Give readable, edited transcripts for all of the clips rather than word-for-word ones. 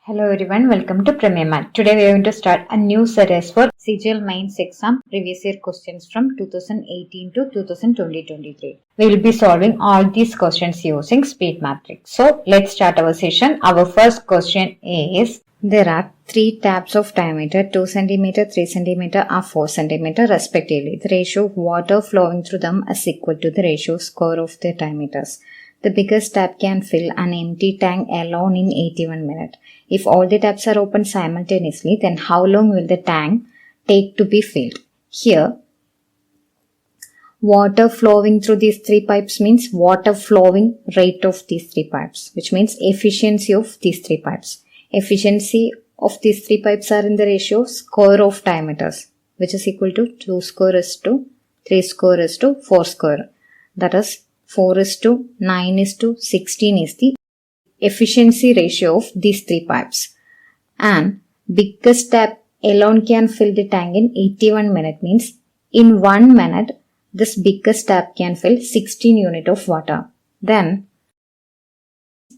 Hello everyone, welcome to premiermath. Today we are going to start a new series for CGL mains exam previous year questions from 2018 to 2023. We will be solving all these questions using speed matrix. So let's start our session. Our first question is, there are three taps of diameter 2 cm, 3 cm or 4 cm respectively. The ratio of water flowing through them is equal to the ratio square of their diameters. The biggest tap can fill an empty tank alone in 81 minutes. If all the taps are open simultaneously, then how long will the tank take to be filled? Here, water flowing through these three pipes means water flowing rate of these three pipes, which means efficiency of these three pipes. Efficiency of these three pipes are in the ratio square of diameters, which is equal to 2 square is to 3 square is to 4 square. That is 4 is to 9 is to 16 is the efficiency ratio of these three pipes. And biggest tap alone can fill the tank in 81 minutes means in 1 minute this biggest tap can fill 16 units of water. Then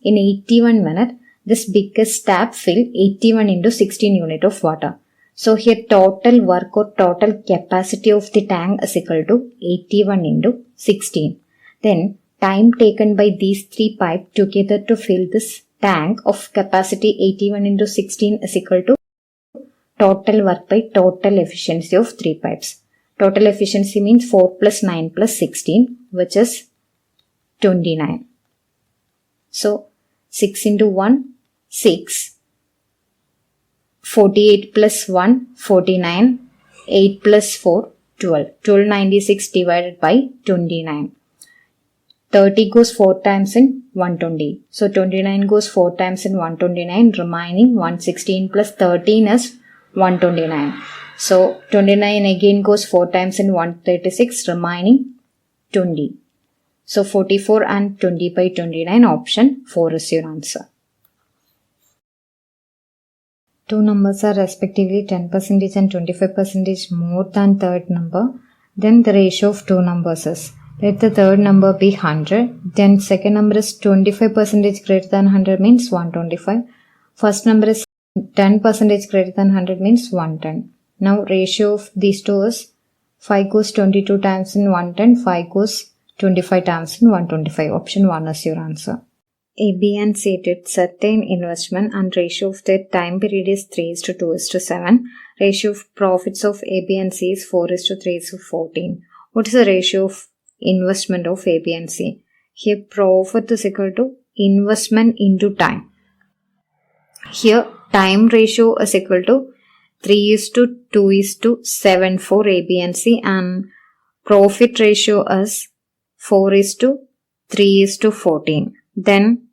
in 81 minutes this biggest tap fill 81 into 16 units of water. So here total work or total capacity of the tank is equal to 81 into 16. Then time taken by these three pipes together to fill this tank of capacity 81 into 16 is equal to total work by total efficiency of three pipes. Total efficiency means 4 plus 9 plus 16, which is 29. So 6 into 1, 6. 48 plus 1, 49. 8 plus 4, 12. 1296 divided by 29. 30 goes 4 times in 120. So 29 goes 4 times in 129. Remaining 116 plus 13 is 129. So 29 again goes 4 times in 136. Remaining 20. So 44 and 20 by 29. Option 4 is your answer. Two numbers are respectively 10% and 25% more than third number. Then the ratio of two numbers is, let the third number be 100, then second number is 25% greater than 100 means 125. First number is 10% greater than 100 means 110. Now ratio of these two is 5 goes 22 times in 110, 5 goes 25 times in 125. Option 1 is your answer. A, B and C did certain investment and ratio of their time period is 3:2:7. Ratio of profits of A, B and C is 4:3:14. What is the ratio of investment of A, B and C? Here profit is equal to investment into time. Here time ratio is equal to 3:2:7 for A, B and C, and profit ratio is 4:3:14. Then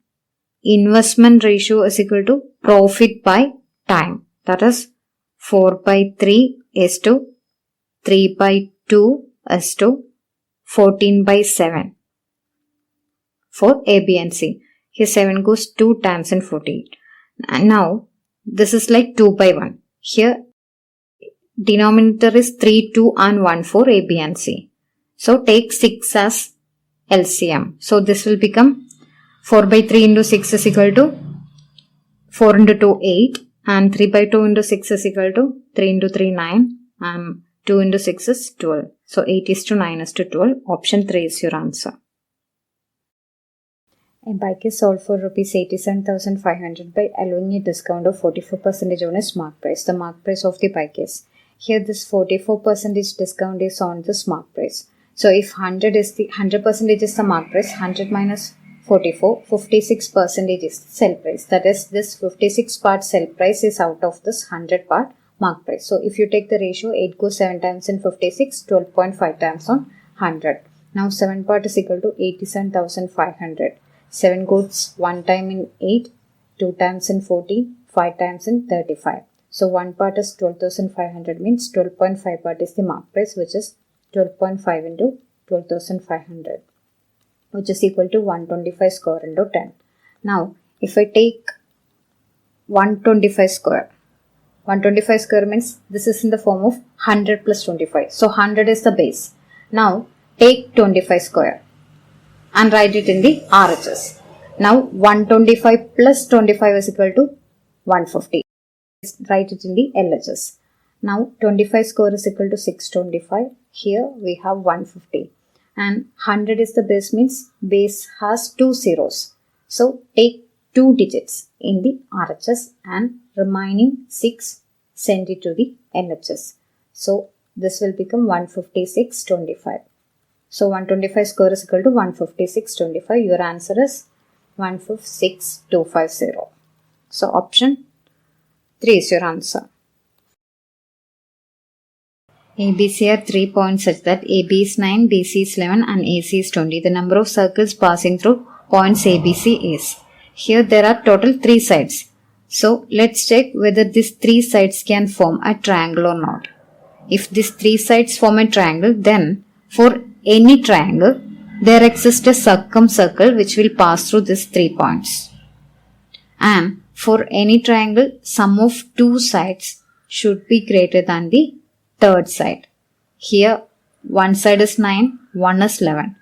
investment ratio is equal to profit by time. That is 4/3:3/2:14/7 for A, B and C. Here 7 goes 2 times in 48. And now this is like 2/1. Here denominator is 3, 2 and 1 for A, B and C. So take 6 as LCM. So this will become 4/3 into 6 is equal to 4 into 2 8, and 3/2 into 6 is equal to 3 into 3 9, and 2 into 6 is 12. So 8:9:12. Option 3 is your answer. A bike is sold for rupees 87,500 by allowing a discount of 44% on its mark price. The mark price of the bike is, here this 44% discount is on this mark price. So if 100% is the mark price, 100 minus 44, 56% is the sell price. That is, this 56 part sell price is out of this 100 part mark price. So if you take the ratio, 8 goes 7 times in 56, 12.5 times on 100. Now 7 part is equal to 87,500. 7 goes 1 time in 8, 2 times in 40, 5 times in 35. So 1 part is 12,500 means 12.5 part is the mark price, which is 12.5 into 12,500. Which is equal to 125 square into 10. Now, if I take 125 square, 125 square means this is in the form of 100 plus 25. So, 100 is the base. Now, take 25 square and write it in the RHS. Now 125 plus 25 is equal to 150. Write it in the LHS. Now 25 square is equal to 625. Here we have 150. And 100 is the base, means base has 2 zeros. So take 2 digits in the RHS and remaining 6 send it to the LHS. So this will become 156.25. So 125 square is equal to 156.25. Your answer is 156.250. So option 3 is your answer. ABC are 3 points such that AB is 9, BC is 11 and AC is 20. The number of circles passing through points ABC is. Here there are total 3 sides. So let's check whether these 3 sides can form a triangle or not. If these 3 sides form a triangle, then for any triangle there exists a circumcircle which will pass through these 3 points. And for any triangle, sum of 2 sides should be greater than the third side. Here one side is 9, one is 11.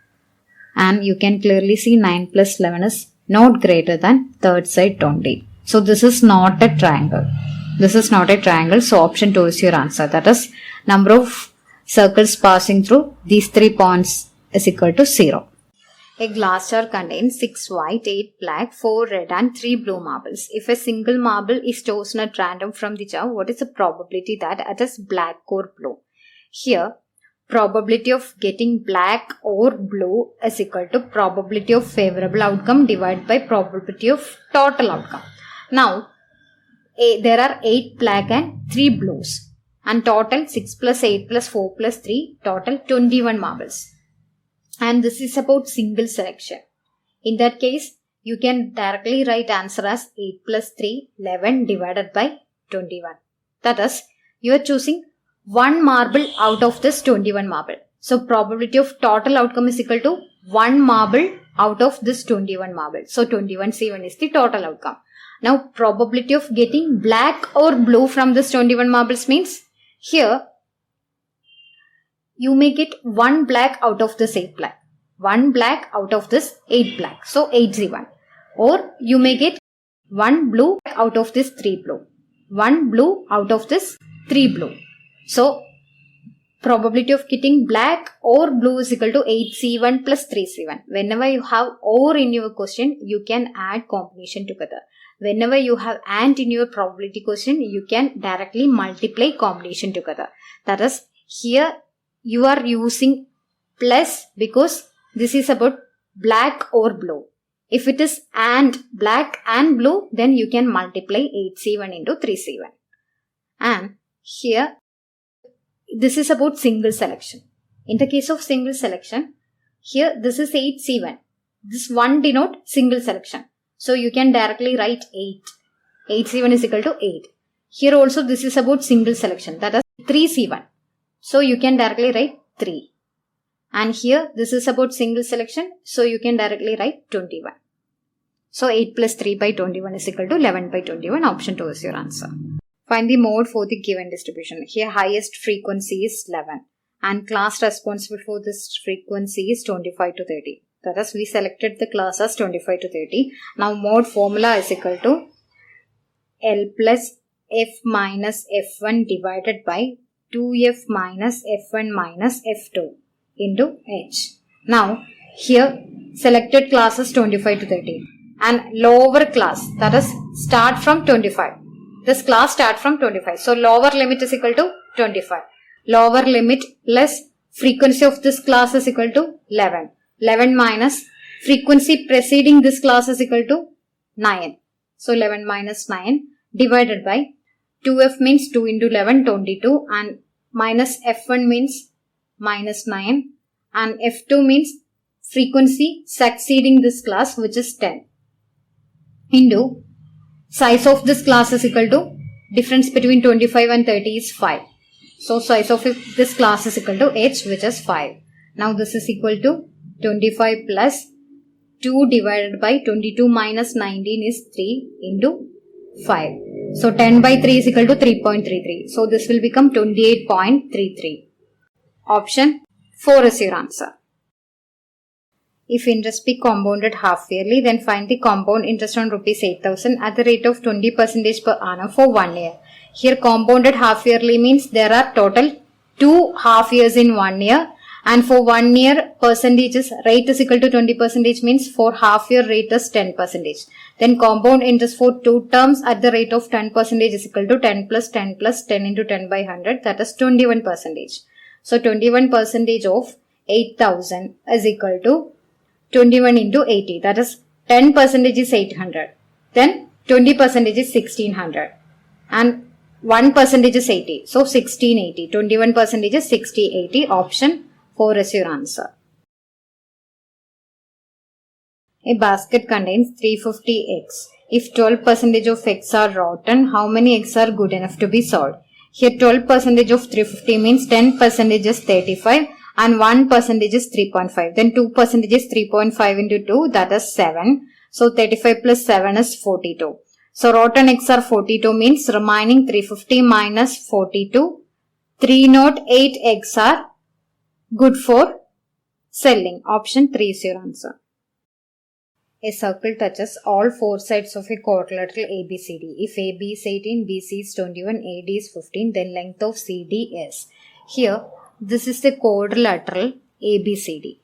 And you can clearly see 9 plus 11 is not greater than third side 20. So this is not a triangle. This is not a triangle. So option 2 is your answer. That is, number of circles passing through these 3 points is equal to 0. A glass jar contains 6 white, 8 black, 4 red and 3 blue marbles. If a single marble is chosen at random from the jar, what is the probability that it is black or blue? Here, probability of getting black or blue is equal to probability of favorable outcome divided by probability of total outcome. Now, there are 8 black and 3 blues. And total 6 plus 8 plus 4 plus 3, total 21 marbles. And this is about single selection. In that case, you can directly write answer as 8 plus 3, 11 divided by 21. That is, you are choosing 1 marble out of this 21 marble. So, probability of total outcome is equal to 1 marble out of this 21 marble. So, 21C1 is the total outcome. Now, probability of getting black or blue from this 21 marbles means, here, you may get 1 black out of this 8 black. 1 black out of this 8 black. So 8C1. Or you may get 1 blue out of this 3 blue. 1 blue out of this 3 blue. So probability of getting black or blue is equal to 8C1 plus 3C1. Whenever you have or in your question, you can add combination together. Whenever you have and in your probability question, you can directly multiply combination together. That is, here you are using plus because this is about black or blue. If it is and black and blue, then you can multiply 8C1 into 3C1. And here, this is about single selection. In the case of single selection, here this is 8C1. This 1 denote single selection. So you can directly write 8. 8C1 is equal to 8. Here also this is about single selection. That is 3C1. So you can directly write 3. And here this is about single selection. So you can directly write 21. So 8 plus 3 by 21 is equal to 11 by 21. Option 2 is your answer. Find the mode for the given distribution. Here highest frequency is 11. And class responsible for this frequency is 25 to 30. That is, we selected the class as 25 to 30. Now mode formula is equal to L plus F minus F1 divided by 2F minus F1 minus F2 into H. Now, here selected class is 25 to 30 and lower class, that is start from 25. This class start from 25. So, lower limit is equal to 25. Lower limit plus frequency of this class is equal to 11. 11 minus frequency preceding this class is equal to 9. So, 11 minus 9 divided by 2F means 2 into 11, 22 and minus F1 means minus 9 and F2 means frequency succeeding this class which is 10 into size of this class is equal to difference between 25 and 30 is 5. So, size of this class is equal to H which is 5. Now, this is equal to 25 plus 2 divided by 22 minus 19 is 3 into 5. So, 10 by 3 is equal to 3.33. So, this will become 28.33. Option 4 is your answer. If interest be compounded half yearly, then find the compound interest on rupees 8,000 at the rate of 20% per annum for 1 year. Here compounded half yearly means there are total 2 half years in 1 year, and for 1 year percentages rate is equal to 20% means for half year rate is 10%. Then compound interest for 2 terms at the rate of 10% is equal to 10 plus 10 plus 10 into 10 by 100, that is 21%. So 21% of 8,000 is equal to 21 into 80, that is 10% is 800, then 20% is 1600, and 1% is 80, so 1680. 21% is 6080. Option 4 is your answer. A basket contains 350 eggs. If 12% of eggs are rotten, how many eggs are good enough to be sold? Here 12% of 350 means 10% is 35 and 1% is 3.5. Then 2% is 3.5 into 2, that is 7. So 35 plus 7 is 42. So rotten eggs are 42 means remaining 350 minus 42. 308 eggs are good for selling. Option 3 is your answer. A circle touches all 4 sides of a quadrilateral ABCD. If AB is 18, BC is 21, AD is 15, then length of CD is. Here, this is the quadrilateral ABCD.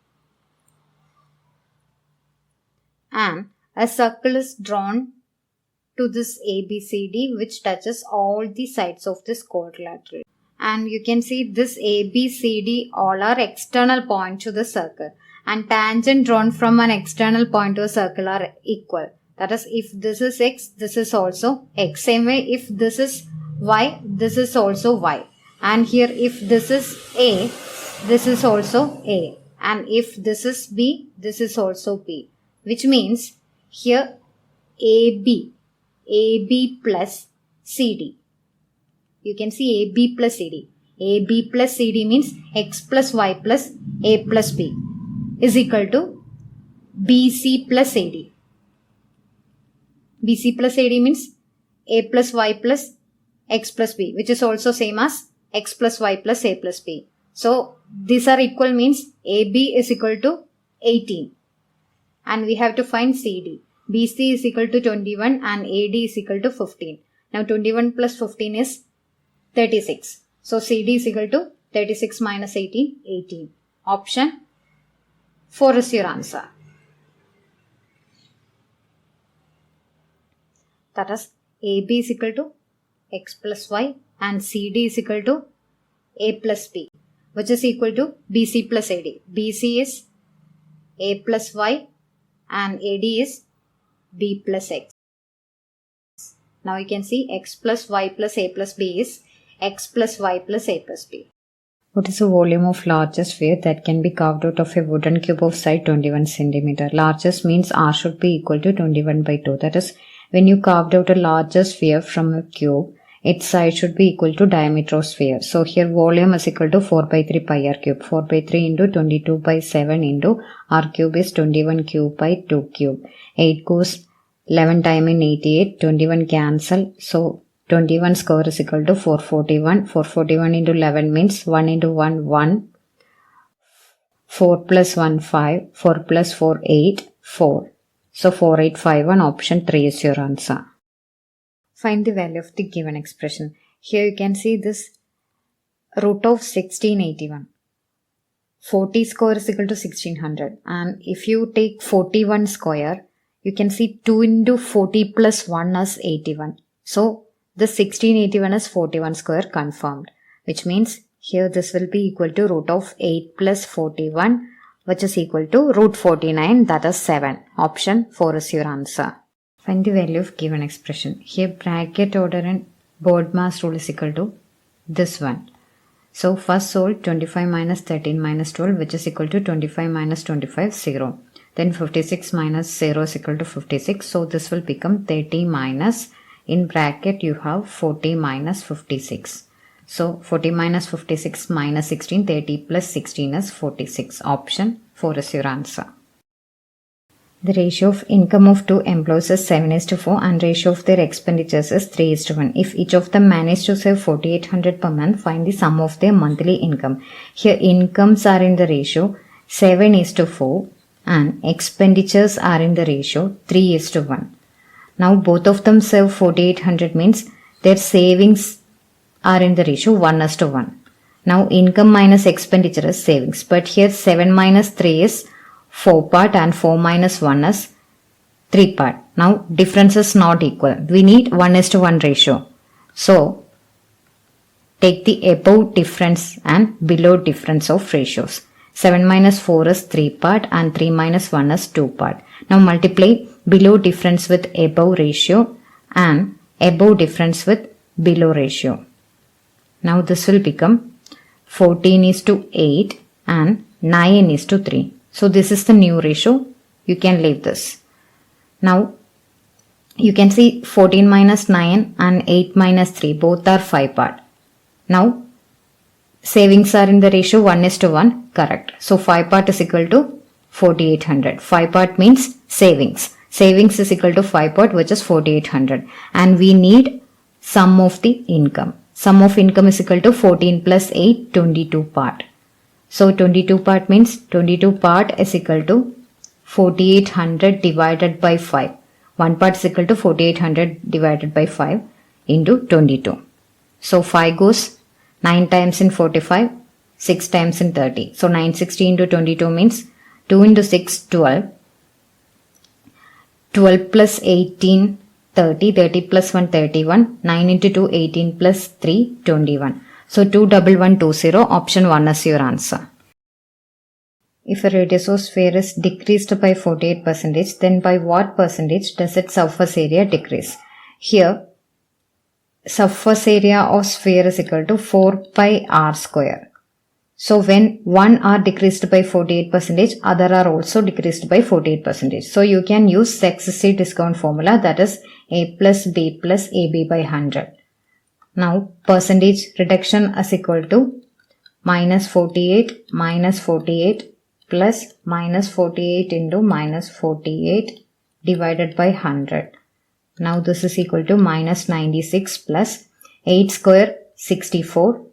And a circle is drawn to this ABCD which touches all the sides of this quadrilateral. And you can see this ABCD all are external points to the circle. And tangent drawn from an external point to a circle are equal. That is, if this is x, this is also x. Same way, if this is y, this is also y. And here, if this is A, this is also A. And if this is B, this is also B. Which means, here AB plus CD. You can see AB plus CD. AB plus CD means x plus y plus A plus B is equal to BC plus AD. BC plus AD means A plus Y plus X plus B, which is also same as X plus Y plus A plus B. So, these are equal means AB is equal to 18. And we have to find CD. BC is equal to 21 and AD is equal to 15. Now, 21 plus 15 is 36. So, CD is equal to 36 minus 18, 18. Option 4 is your answer. That is, AB is equal to X plus Y and CD is equal to A plus B, which is equal to BC plus AD. BC is A plus Y and AD is B plus X. Now you can see X plus Y plus A plus B is X plus Y plus A plus B. What is the volume of largest sphere that can be carved out of a wooden cube of side 21 cm? Largest means R should be equal to 21 by 2. That is, when you carved out a larger sphere from a cube, its side should be equal to diameter of sphere. So here volume is equal to 4 by 3 pi r cube. 4 by 3 into 22 by 7 into r cube is 21 cube by 2 cube. 8 goes 11 time in 88. 21 cancel. So 21 square is equal to 441. 441 into 11 means 1 into 1, 1. 4 plus 1, 5. 4 plus 4, 8. 4. So 4851, option 3 is your answer. Find the value of the given expression. Here you can see this root of 1681. 40 square is equal to 1600. And if you take 41 square, you can see 2 into 40 plus 1 is 81. So the 1681 is 41 square confirmed, which means here this will be equal to root of 8 plus 41, which is equal to root 49, that is 7. Option 4 is your answer. Find the value of given expression. Here bracket order and BODMAS rule is equal to this one. So first solve 25 minus 13 minus 12, which is equal to 25 minus 25, 0. Then 56 minus 0 is equal to 56. So this will become 30 minus, in bracket you have 40 minus 56. So 40 minus 56 minus 16, 30 plus 16 is 46. Option 4 is your answer. The ratio of income of two employees is 7:4 and ratio of their expenditures is 3:1. If each of them managed to save 4800 per month, find the sum of their monthly income. Here incomes are in the ratio 7:4 and expenditures are in the ratio 3:1. Now both of them serve 4800 means their savings are in the ratio 1:1. Now income minus expenditure is savings, but here 7 minus 3 is 4 part and 4 minus 1 is 3 part. Now difference is not equal. We need 1:1 ratio. So take the above difference and below difference of ratios. 7 minus 4 is 3 part and 3 minus 1 is 2 part. Now multiply below difference with above ratio and above difference with below ratio. Now this will become 14:8 and 9:3. So this is the new ratio. You can leave this. Now you can see 14 minus 9 and 8 minus 3 both are 5 part. Now savings are in the ratio 1:1, correct. So 5 part is equal to 4800. 5 part means savings. Savings is equal to 5 part, which is 4800. And we need sum of the income. Sum of income is equal to 14 plus 8, 22 part. So 22 part means 22 part is equal to 4800 divided by 5. 1 part is equal to 4800 divided by 5 into 22. So 5 goes 9 times in 45, 6 times in 30. So 960 into 22 means 2 into 6, 12. 12 plus 18, 30. 30 plus 1, 31. 9 into 2, 18 plus 3, 21. So 21120, option 1 is your answer. If a radius of sphere is decreased by 48%, then by what percentage does its surface area decrease? Here, surface area of sphere is equal to 4 pi r square. So when one r decreased by 48%, other are also decreased by 48%. So you can use successive discount formula, that is a plus b plus ab by 100. Now percentage reduction is equal to minus 48 plus minus 48 into minus 48 divided by 100. Now this is equal to minus 96 plus 8 square 64.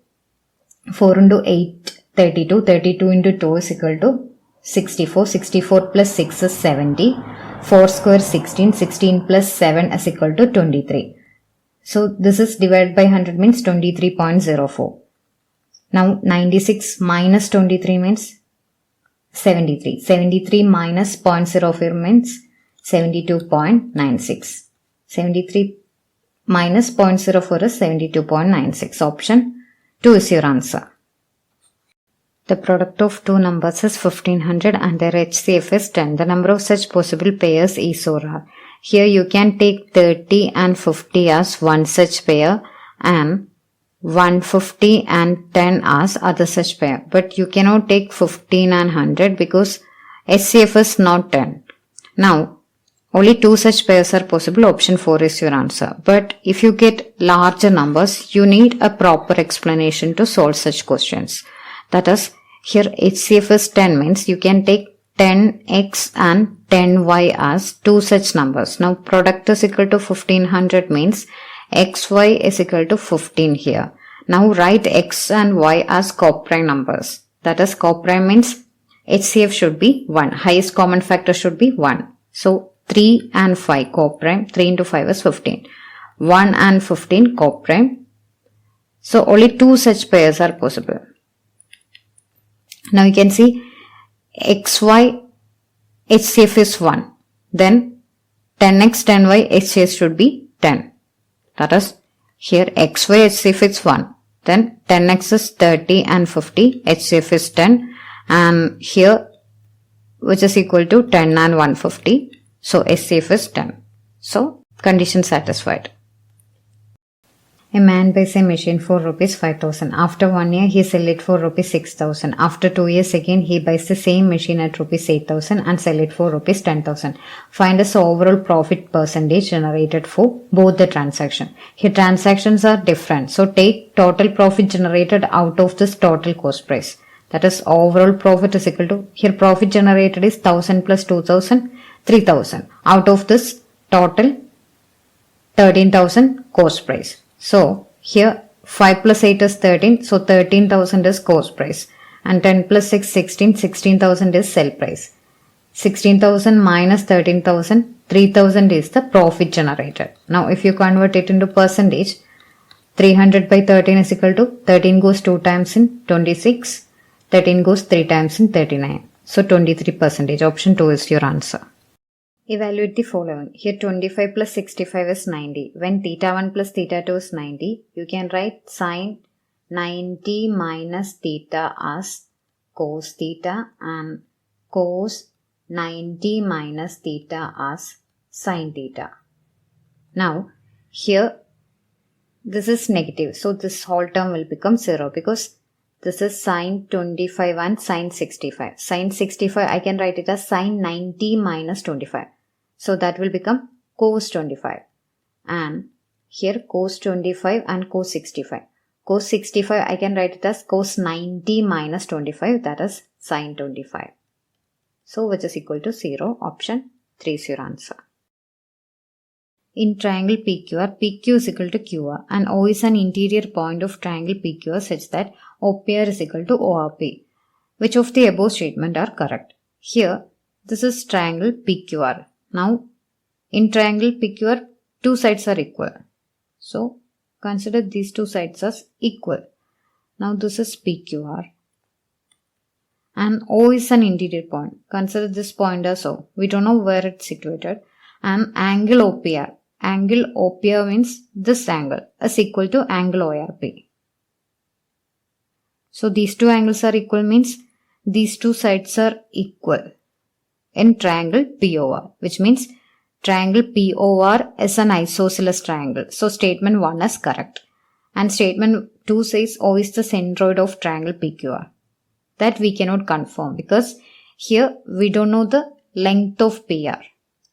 4 into 8 32. 32 into 2 is equal to 64. 64 plus 6 is 70. 4 square 16. 16 plus 7 is equal to 23. So this is divided by 100 means 23.04. Now 96 minus 23 means 73. 73 minus 0.04 means 72.96. 73 minus 0.04 is 72.96. Option 2 is your answer. The product of two numbers is 1500 and their HCF is 10. The number of such possible pairs is or are. Here you can take 30 and 50 as one such pair and 150 and 10 as other such pair. But you cannot take 15 and 100 because HCF is not 10. Now, only two such pairs are possible. Option 4 is your answer. But if you get larger numbers, you need a proper explanation to solve such questions. That is, here HCF is 10 means you can take 10x and 10y as two such numbers. Now product is equal to 1500 means xy is equal to 15 here. Now write x and y as co-prime numbers. That is, co-prime means HCF should be 1. Highest common factor should be 1. So 3 and 5 co-prime. 3 into 5 is 15. 1 and 15 co-prime. So only two such pairs are possible. Now you can see xy HCF is 1. Then 10x 10y HCF should be 10. That is, here xy HCF is 1. Then 10x is 30 and 50. HCF is 10. And here, which is equal to 10 and 150. So HCF is 10. So condition satisfied. A man buys a machine for rupees 5,000. After 1 year, he sells it for rupees 6,000. After 2 years again, he buys the same machine at rupees 8,000 and sell it for rupees 10,000. Find the overall profit percentage generated for both the transactions. Here transactions are different. So take total profit generated out of this total cost price. That is, overall profit is equal to, here profit generated is 1000 plus 2000, 3000. Out of this total 13,000 cost price. So here 5 plus 8 is 13. So 13,000 is cost price. And 10 plus 6, 16. 16,000 is sell price. 16,000 minus 13,000, 3,000 is the profit generated. Now if you convert it into percentage, 300 by 13 is equal to 13 goes 2 times in 26, 13 goes 3 times in 39. So 23%. Option 2 is your answer. Evaluate the following. Here 25 plus 65 is 90. When theta 1 plus theta 2 is 90, you can write sine 90 minus theta as cos theta and cos 90 minus theta as sine theta. Now here this is negative, so this whole term will become 0 because this is sine 25 and sine 65. Sine 65 I can write it as sine 90 minus 25. So that will become cos 25. And here cos 25 and cos 65. Cos 65 I can write it as cos 90 minus 25, that is sine 25. So which is equal to 0. Option 3 is your answer. In triangle PQR, PQ is equal to QR and O is an interior point of triangle PQR such that OPR is equal to ORP. Which of the above statement are correct? Here, this is triangle PQR. Now, in triangle PQR, two sides are equal. So, consider these two sides as equal. Now, this is PQR. And O is an interior point. Consider this point as O. We don't know where it's situated. And angle OPR. Angle OPR means this angle is equal to angle ORP. So these two angles are equal means these two sides are equal in triangle POR, which means triangle POR is an isosceles triangle. So statement 1 is correct. And statement 2 says O is the centroid of triangle PQR. That we cannot confirm because here we don't know the length of PR.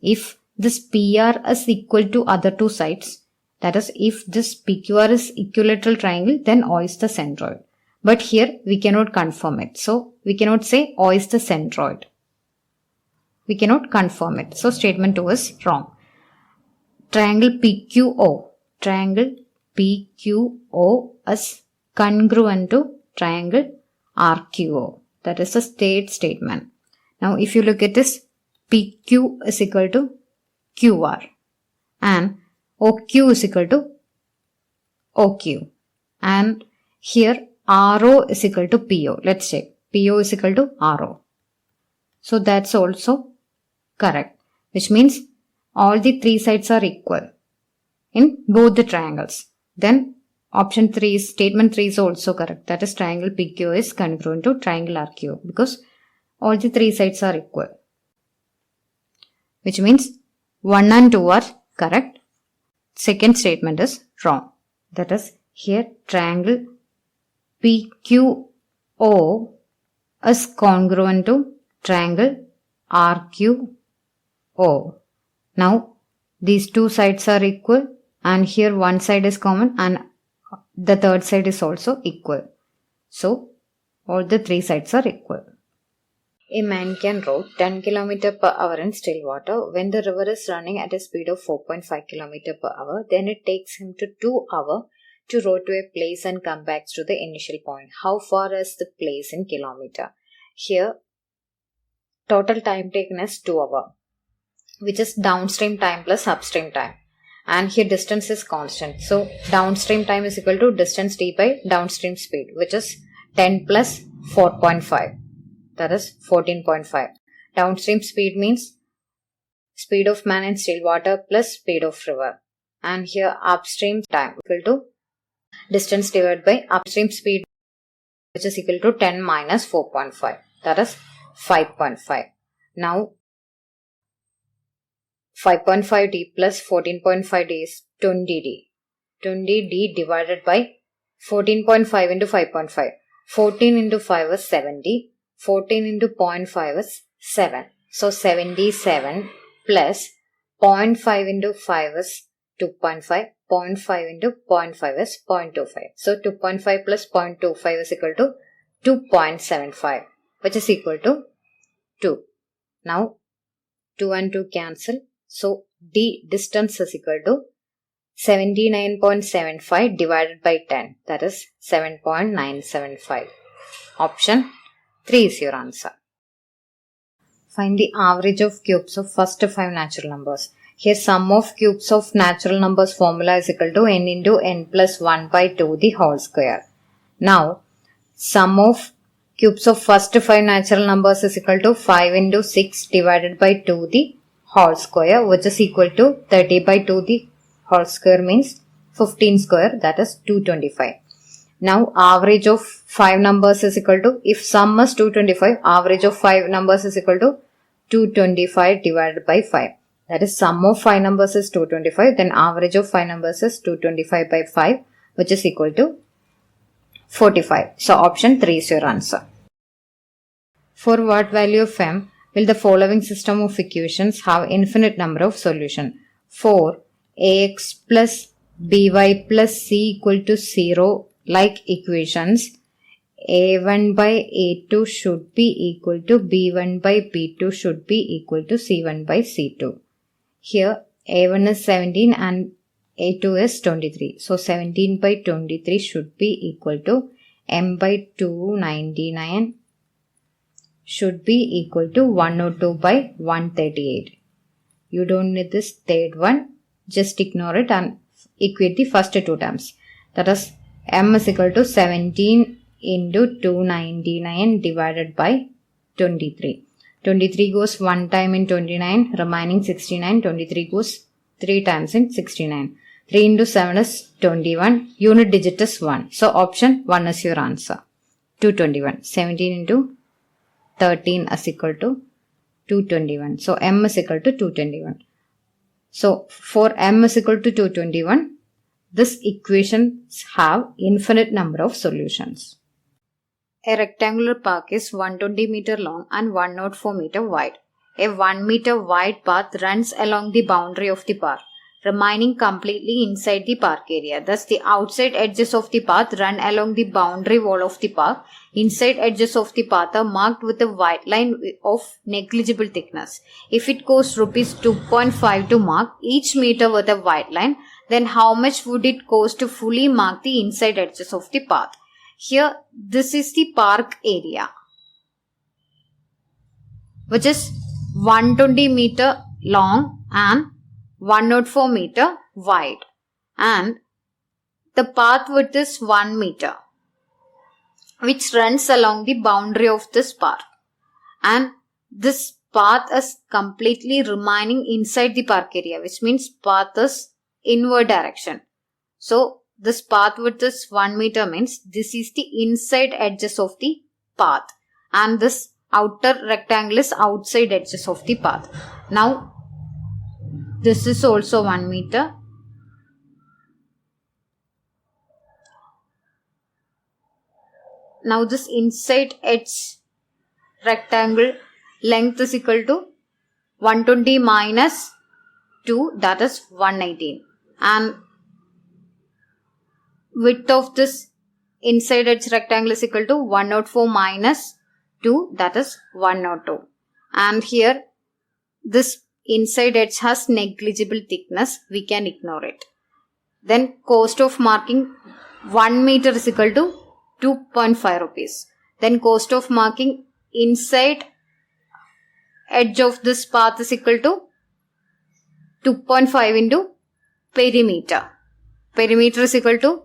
If this PR is equal to other two sides, that is if this PQR is equilateral triangle, then O is the centroid. But here we cannot confirm it. So we cannot say O is the centroid. We cannot confirm it. So statement 2 is wrong. Triangle PQO. Triangle PQO is congruent to triangle RQO. That is the third statement. Now if you look at this, PQ is equal to QR and OQ is equal to OQ. And here RO is equal to PO. Let's check. PO is equal to RO. So that's also correct. Which means all the three sides are equal in both the triangles. Then option 3 is, statement 3 is also correct. That is triangle PQ is congruent to triangle RQ because all the three sides are equal. Which means 1 and 2 are correct. Second statement is wrong. That is here triangle PQO is congruent to triangle RQO. Now these two sides are equal and here one side is common and the third side is also equal. So all the three sides are equal. A man can row 10 km per hour in still water. When the river is running at a speed of 4.5 km per hour, then it takes him to 2 hours to row to a place and come back to the initial point. How far is the place in kilometer? Here, total time taken is 2 hours, which is downstream time plus upstream time. And here distance is constant. So, downstream time is equal to distance d by downstream speed, which is 10 plus 4.5. That is 14.5. Downstream speed means speed of man in still water plus speed of river. And here upstream time equal to distance divided by upstream speed, which is equal to 10 minus 4.5. That is 5.5. Now 5.5d plus 14.5d is 20d. 20d divided by 14.5 into 5.5. 14 into 5 is 70. 14 into 0.5 is 7. So 77 plus 0.5 into 5 is 2.5. 0.5 into 0.5 is 0.25. So 2.5 plus 0.25 is equal to 2.75, which is equal to 2. Now 2 and 2 cancel. So d distance is equal to 79.75 divided by 10. That is 7.975. Option 3 is your answer. Find the average of cubes of first 5 natural numbers. Here sum of cubes of natural numbers formula is equal to n into n plus 1 by 2 the whole square. Now sum of cubes of first 5 natural numbers is equal to 5 into 6 divided by 2 the whole square, which is equal to 30 by 2 the whole square means 15 square, that is 225. Now average of 5 numbers is equal to, if sum is 225, average of 5 numbers is equal to 225 divided by 5. That is sum of 5 numbers is 225, then average of 5 numbers is 225 by 5, which is equal to 45. So option 3 is your answer. For what value of m will the following system of equations have infinite number of solutions? For ax plus by plus c equal to 0 like equations, a1 by a2 should be equal to b1 by b2 should be equal to c1 by c2. Here a1 is 17 and a2 is 23. So 17 by 23 should be equal to m by 299 should be equal to 102 by 138. You don't need this third one. Just ignore it and equate the first two terms. That is m is equal to 17 into 299 divided by 23. 23 goes 1 time in 29, remaining 69. 23 goes 3 times in 69. 3 into 7 is 21. Unit digit is 1. So option 1 is your answer. 221. 17 into 13 is equal to 221. So m is equal to 221. So for m is equal to 221, this equations have infinite number of solutions. A rectangular park is 120 meter long and 104 meter wide. A 1 meter wide path runs along the boundary of the park, remaining completely inside the park area. Thus, the outside edges of the path run along the boundary wall of the park. Inside edges of the path are marked with a white line of negligible thickness. If it costs rupees 2.5 to mark each meter with a white line, then how much would it cost to fully mark the inside edges of the path? Here, this is the park area, which is 120 meter long and 104 meter wide, and the path width is 1 meter, which runs along the boundary of this park, and this path is completely remaining inside the park area, which means path is inward direction. So this path width is 1 meter means this is the inside edges of the path, and this outer rectangle is outside edges of the path. Now this is also 1 meter. Now this inside edge rectangle length is equal to 120 minus 2, that is 118, and width of this inside edge rectangle is equal to 104 minus 2, that is 102. And here this inside edge has negligible thickness, we can ignore it. Then cost of marking 1 meter is equal to 2.5 rupees. Then cost of marking inside edge of this path is equal to 2.5 into perimeter. Perimeter is equal to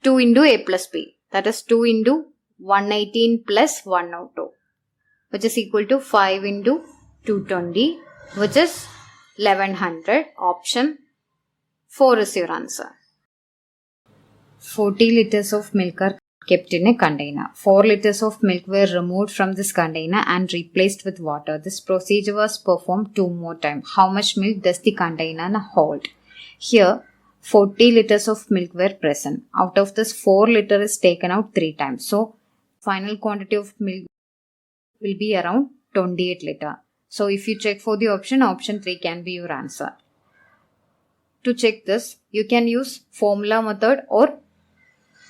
2 into a plus b. That is 2 into 118 plus 102, which is equal to 5 into 220, which is 1100. Option 4 is your answer. 40 liters of milk are kept in a container. 4 liters of milk were removed from this container and replaced with water. This procedure was performed 2 more times. How much milk does the container hold? Here 40 liters of milk were present. Out of this 4 liters is taken out 3 times. So final quantity of milk will be around 28 liters. So if you check for the option 3 can be your answer. To check this, you can use formula method or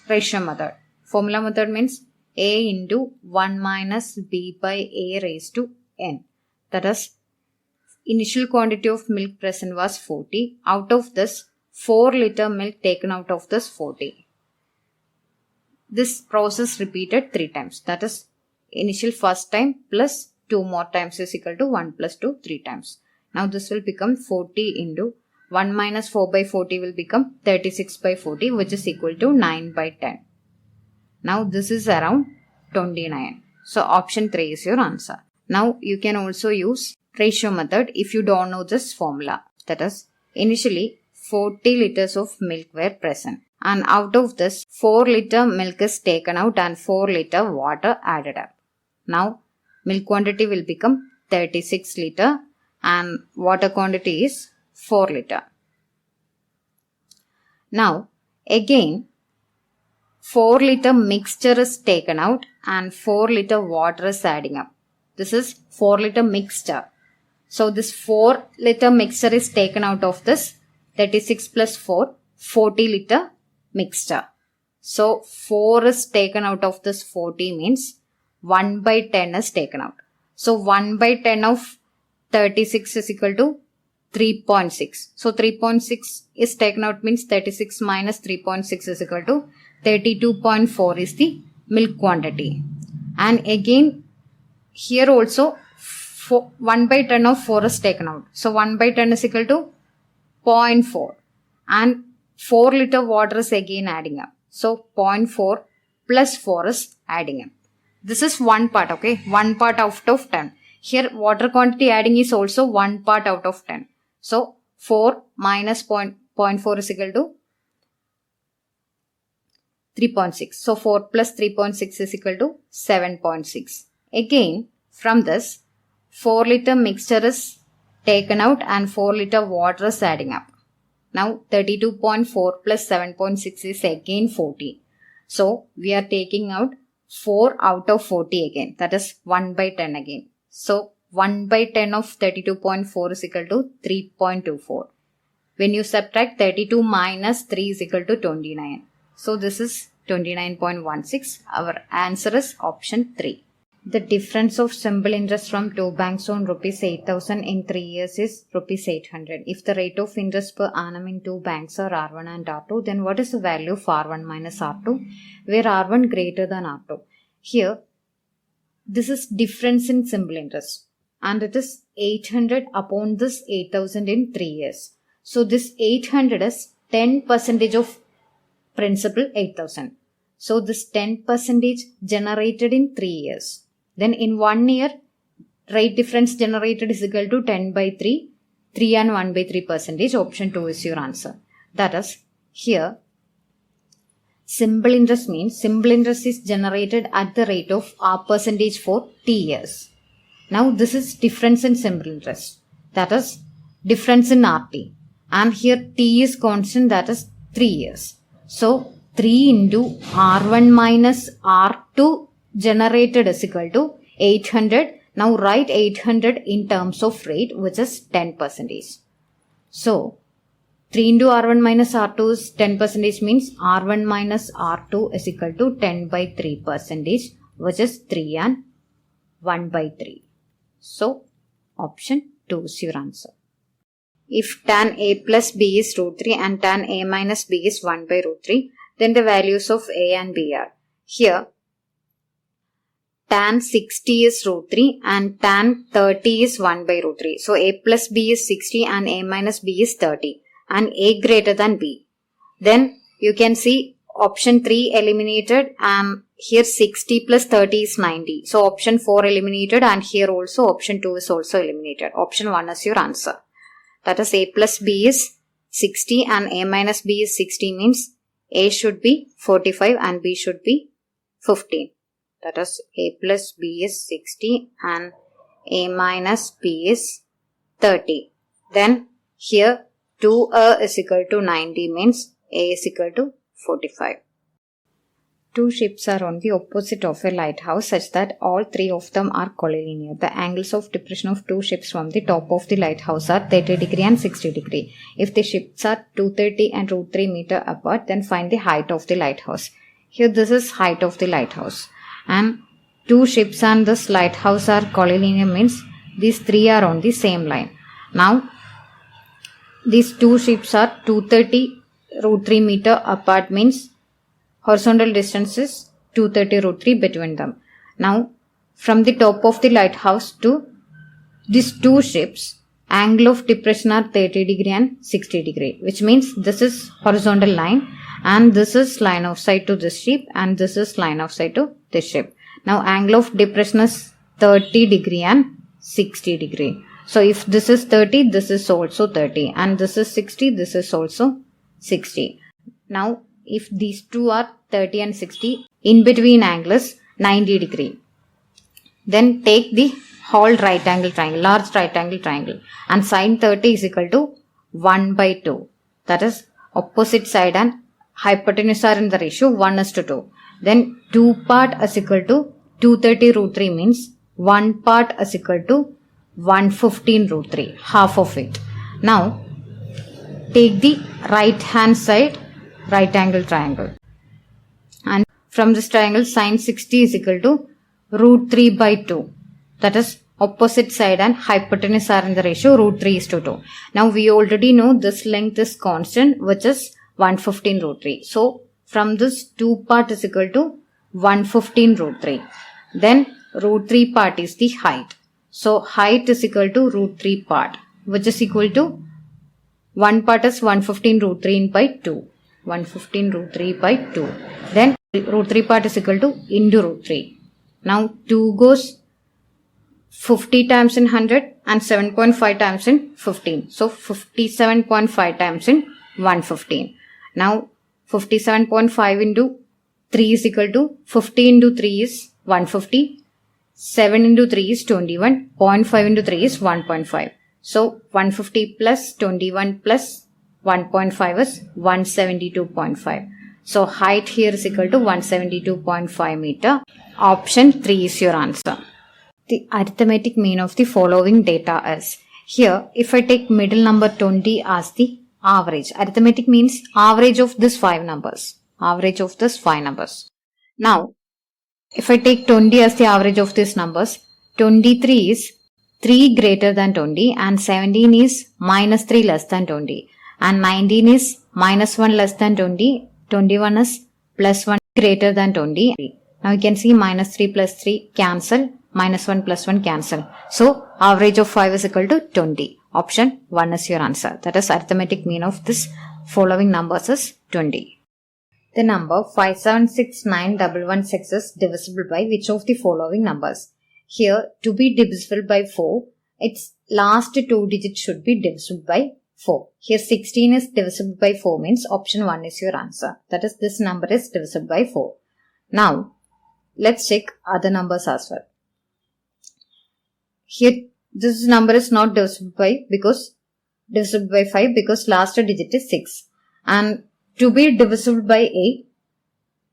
ratio method. Formula method means a into 1 minus b by a raised to n. That is, initial quantity of milk present was 40. Out of this, 4 liter milk taken out of this 40. This process repeated 3 times. That is, initial first time plus 2 more times is equal to 1 plus 2 3 times. Now this will become 40 into 1 minus 4 by 40 will become 36 by 40, which is equal to 9 by 10. Now this is around 29. So option 3 is your answer. Now you can also use ratio method if you don't know this formula. That is, initially 40 liters of milk were present, and out of this 4 liter milk is taken out and 4 liter water added up. Now milk quantity will become 36 liter and water quantity is 4 liter. Now again 4 liter mixture is taken out and 4 liter water is adding up. This is 4 liter mixture. So this 4 liter mixture is taken out of this 36 plus 4, 40 liter mixture. So 4 is taken out of this 40 means 1 by 10 is taken out. So 1 by 10 of 36 is equal to 3.6. So 3.6 is taken out means 36 minus 3.6 is equal to 32.4 is the milk quantity. And again here also 1 by 10 of 4 is taken out. So 1 by 10 is equal to 0.4 and 4 liter water is again adding up. So 0.4 plus 4 is adding up. This is one part, okay, one part out of 10. Here water quantity adding is also one part out of 10. So 4 minus 0.4 is equal to 3.6. So 4 plus 3.6 is equal to 7.6. Again from this 4 liter mixture is taken out and 4 liter water is adding up. Now 32.4 plus 7.6 is again 40. So we are taking out 4 out of 40 again. That is 1 by 10 again. So 1 by 10 of 32.4 is equal to 3.24. When you subtract 32 minus 3 is equal to 29. So this is 29.16. Our answer is option 3. The difference of simple interest from two banks on rupees 8,000 in 3 years is rupees 800. If the rate of interest per annum in two banks are R1 and R2, then what is the value of R1 minus R2, where R1 greater than R2? Here, this is difference in simple interest and it is 800 upon this 8,000 in 3 years. So this 800 is 10% of principal 8,000. So this 10% generated in 3 years. Then in 1 year, rate difference generated is equal to 10 by 3, 3 and 1 by 3%. Option 2 is your answer. That is, here, simple interest means simple interest is generated at the rate of R% for T years. Now this is difference in simple interest. That is difference in RT. And here T is constant, that is 3 years. So 3 into R1 minus R2 generated is equal to 800. Now write 800 in terms of rate, which is 10%. So 3 into R1 minus R2 is 10% means R1 minus R2 is equal to 10 by 3%, which is 3 and 1 by 3. So option 2 is your answer. If tan A plus B is root 3 and tan A minus B is 1 by root 3, then the values of A and B are. Here, tan 60 is root 3 and tan 30 is 1 by root 3. So A plus B is 60 and A minus B is 30 and A greater than B. Then you can see option 3 eliminated and here 60 plus 30 is 90. So option 4 eliminated and here also option 2 is also eliminated. Option 1 is your answer. That is A plus B is 60 and A minus B is 60 means A should be 45 and B should be 15. That is A plus B is 60 and A minus B is 30. Then here 2A is equal to 90 means A is equal to 45. Two ships are on the opposite of a lighthouse such that all three of them are collinear. The angles of depression of two ships from the top of the lighthouse are 30 degree and 60 degree. If the ships are 230 and root 3 meter apart, then find the height of the lighthouse. Here this is height of the lighthouse. And two ships and this lighthouse are collinear means these three are on the same line. Now these two ships are 230 root 3 meter apart means horizontal distance is 230 root 3 between them. Now from the top of the lighthouse to these two ships, angle of depression are 30 degree and 60 degree, which means this is horizontal line and this is line of sight to this ship and this is line of sight to this ship. Now angle of depression is 30 degree and 60 degree. So if this is 30, this is also 30 and this is 60, this is also 60. Now if these two are 30 and 60, in between angle is 90 degree. Then take the whole right angle triangle, large right angle triangle, and sine 30 is equal to 1 by 2. That is opposite side and hypotenuse are in the ratio 1:2. Then 2 part is equal to 230 root 3 means 1 part is equal to 115 root 3, half of it. Now take the right hand side right angle triangle, and from this triangle sine 60 is equal to root 3 by 2. That is opposite side and hypotenuse are in the ratio root 3:2. Now we already know this length is constant, which is 115 root 3. So from this 2 part is equal to 115 root 3. Then root 3 part is the height. So height is equal to root 3 part, which is equal to 1 part is 115 root 3 by 2. 115 root 3 by 2. Then root 3 part is equal to into root 3. Now 2 goes 50 times in 100 and 7.5 times in 15. So 57.5 times in 115. Now 57.5 into 3 is equal to 50 into 3 is 150. 7 into 3 is 21. 0.5 into 3 is 1.5. So 150 plus 21 plus 1.5 is 172.5. So height here is equal to 172.5 meter. Option 3 is your answer. The arithmetic mean of the following data is, here if I take middle number 20 as the average, arithmetic means average of this 5 numbers. Average of this 5 numbers. Now if I take 20 as the average of these numbers, 23 is 3 greater than 20 and 17 is minus 3 less than 20 and 19 is minus 1 less than 20, 21 is plus 1 greater than 20. Now you can see minus 3 plus 3 cancel, minus 1 plus 1 cancel. So average of 5 is equal to 20. Option 1 is your answer. That is arithmetic mean of this following numbers is 20. The number 5769116 is divisible by which of the following numbers? Here to be divisible by 4, its last 2 digits should be divisible by 4. Here 16 is divisible by 4 means option 1 is your answer. That is this number is divisible by 4. Now let's check other numbers as well. Here this number is not divisible by divisible by 5 because last digit is 6. And to be divisible by 8,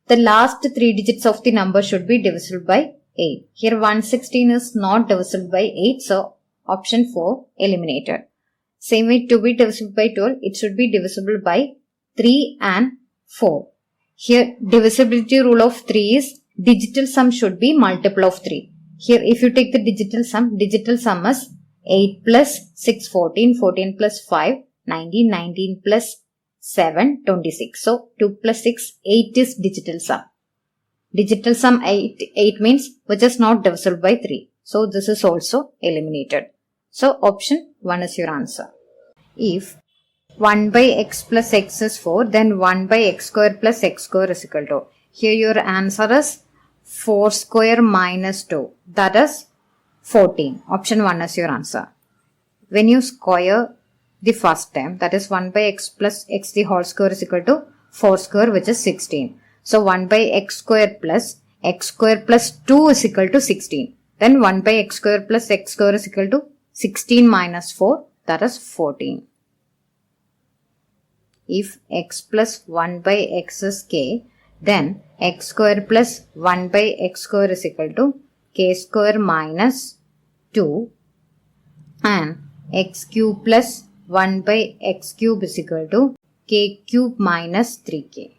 the last 3 digits of the number should be divisible by 8. Here 116 is not divisible by 8, so option 4 eliminated. Same way to be divisible by 12, it should be divisible by 3 and 4. Here divisibility rule of 3 is digital sum should be multiple of 3. Here if you take the digital sum is 8 plus 6 14, 14 plus 5 19, 19 plus 7 26. So 2 plus 6 8 is digital sum. Digital sum 8 means which is not divisible by 3. So this is also eliminated. So option 1 is your answer. If 1 by x plus x is 4, then 1 by x square plus x square is equal to. Here your answer is 4 square minus 2. That is 14. Option 1 is your answer. When you square the first term, that is 1 by x plus x the whole square is equal to 4 square, which is 16. So 1 by x square plus 2 is equal to 16. Then 1 by x square is equal to 16 minus 4, that is 14. If x plus 1 by x is k, then x square plus 1 by x square is equal to k square minus 2 and x cube plus 1 by x cube is equal to k cube minus 3k.